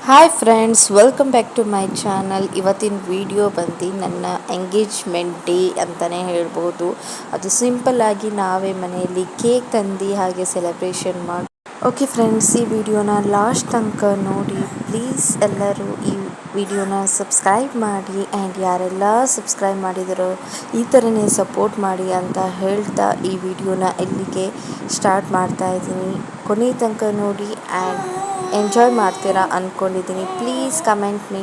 Hi friends, welcome back to my channel. ಇವತ್ತಿನ video ಬಂದು ನನ್ನ ಎಂಗೇಜ್ಮೆಂಟ್ ಡೇ ಅಂತಲೇ ಹೇಳ್ಬೋದು. ಅದು ಸಿಂಪಲ್ಲಾಗಿ ನಾವೇ ಮನೆಯಲ್ಲಿ ಕೇಕ್ ತಂದು ಹಾಗೆ ಸೆಲೆಬ್ರೇಷನ್ ಮಾಡಿ. ಓಕೆ ಫ್ರೆಂಡ್ಸ್, ಈ ವಿಡಿಯೋನ ಲಾಸ್ಟ್ ತನಕ ನೋಡಿ ಪ್ಲೀಸ್. ಎಲ್ಲರೂ ಈ ವಿಡಿಯೋನ ಸಬ್ಸ್ಕ್ರೈಬ್ ಮಾಡಿ ಆ್ಯಂಡ್ ಯಾರೆಲ್ಲ ಸಬ್ಸ್ಕ್ರೈಬ್ ಮಾಡಿದರೋ ಈ ಥರನೇ ಸಪೋರ್ಟ್ ಮಾಡಿ ಅಂತ ಹೇಳ್ತಾ ಈ ವಿಡಿಯೋನ ಇಲ್ಲಿಗೆ ಸ್ಟಾರ್ಟ್ ಮಾಡ್ತಾ ಇದ್ದೀನಿ. ಕೊನೆ ತನಕ ನೋಡಿ ಆ್ಯಂಡ್ ಎಂಜಾಯ್ ಮಾಡ್ತೀರಾ ಅಂದ್ಕೊಂಡಿದ್ದೀನಿ. Please comment me.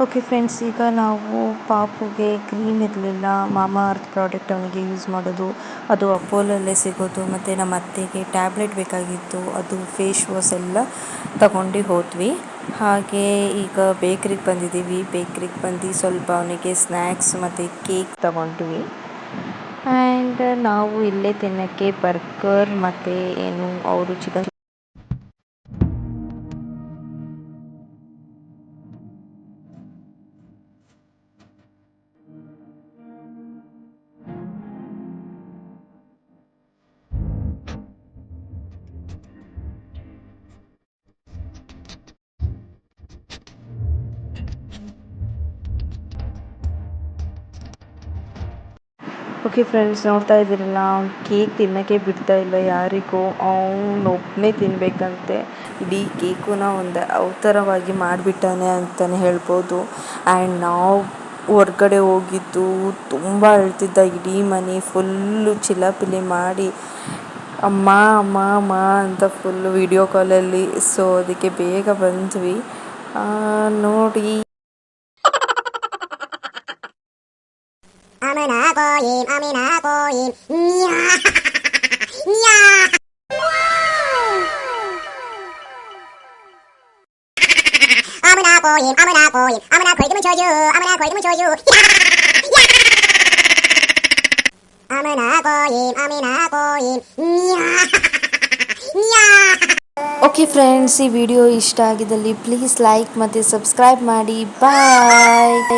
Okay friends, ಈಗ ನಾವು ಪಾಪುಗೆ ಕ್ರೀಮ್ ಇರಲಿಲ್ಲ, ಮಾಮಾ ಅರ್ತ್ ಪ್ರಾಡಕ್ಟ್ ಅವನಿಗೆ ಯೂಸ್ ಮಾಡೋದು, ಅದು ಅಪೋಲಲ್ಲೇ ಸಿಗೋದು. ಮತ್ತು ನಮ್ಮ ಅತ್ತೆಗೆ ಟ್ಯಾಬ್ಲೆಟ್ ಬೇಕಾಗಿತ್ತು, ಅದು ಫೇಸ್ ವಾಶ್ ಎಲ್ಲ ತಗೊಂಡು ಹೋದ್ವಿ. ಹಾಗೆ ಈಗ ಬೇಕ್ರಿಗೆ ಬಂದಿದ್ದೀವಿ. ಬೇಕ್ರಿಗೆ ಬಂದು ಸ್ವಲ್ಪ ಅವನಿಗೆ ಸ್ನ್ಯಾಕ್ಸ್ ಮತ್ತು ಕೇಕ್ ತಗೊಂಡ್ವಿ. ಆ್ಯಂಡ್ ನಾವು ಇಲ್ಲೇ ತಿನ್ನೋಕ್ಕೆ ಬರ್ಗರ್ ಮತ್ತು ಏನು ಅವರು ಚಿಕನ್. ಓಕೆ ಫ್ರೆಂಡ್ಸ್, ನೋಡ್ತಾ ಇದ್ದೀರಲ್ಲ, ಅವ್ನು ಕೇಕ್ ತಿನ್ನೋಕ್ಕೆ ಬಿಡ್ತಾ ಇಲ್ಲ ಯಾರಿಗೂ. ಅವನೊಬ್ಬನೇ ತಿನ್ನಬೇಕಂತೆ. ಇಡೀ ಕೇಕುನ ಒಂದು ಅವತರವಾಗಿ ಮಾಡಿಬಿಟ್ಟಾನೆ ಅಂತಲೇ ಹೇಳ್ಬೋದು. ಆ್ಯಂಡ್ ನಾವು ಹೊರ್ಗಡೆ ಹೋಗಿದ್ದು ತುಂಬ ಅಳ್ತಿದ್ದ. ಇಡೀ ಮನೆ ಫುಲ್ಲು ಚಿಲಾಪಿಲಿ ಮಾಡಿ ಅಮ್ಮ ಅಮ್ಮ ಅಮ್ಮ ಅಂತ ಫುಲ್ಲು ವಿಡಿಯೋ ಕಾಲಲ್ಲಿ. ಸೊ ಅದಕ್ಕೆ ಬೇಗ ಬಂದ್ವಿ. ನೋಡಿ. Amına koyayım, amına koyayım. Nya. Nya. Amına koyayım, amına koyayım. Amına koydum çocuğu, amına koydum çocuğu. Amına koyayım, amına koyayım. Nya. Nya. Okay friends, ಈ ವಿಡಿಯೋ ಇಷ್ಟ ಆಗಿದ್ದಲ್ಲಿ ಪ್ಲೀಸ್ ಲೈಕ್ ಮತ್ತು ಸಬ್ಸ್ಕ್ರೈಬ್ ಮಾಡಿ. ಬಾಯ್.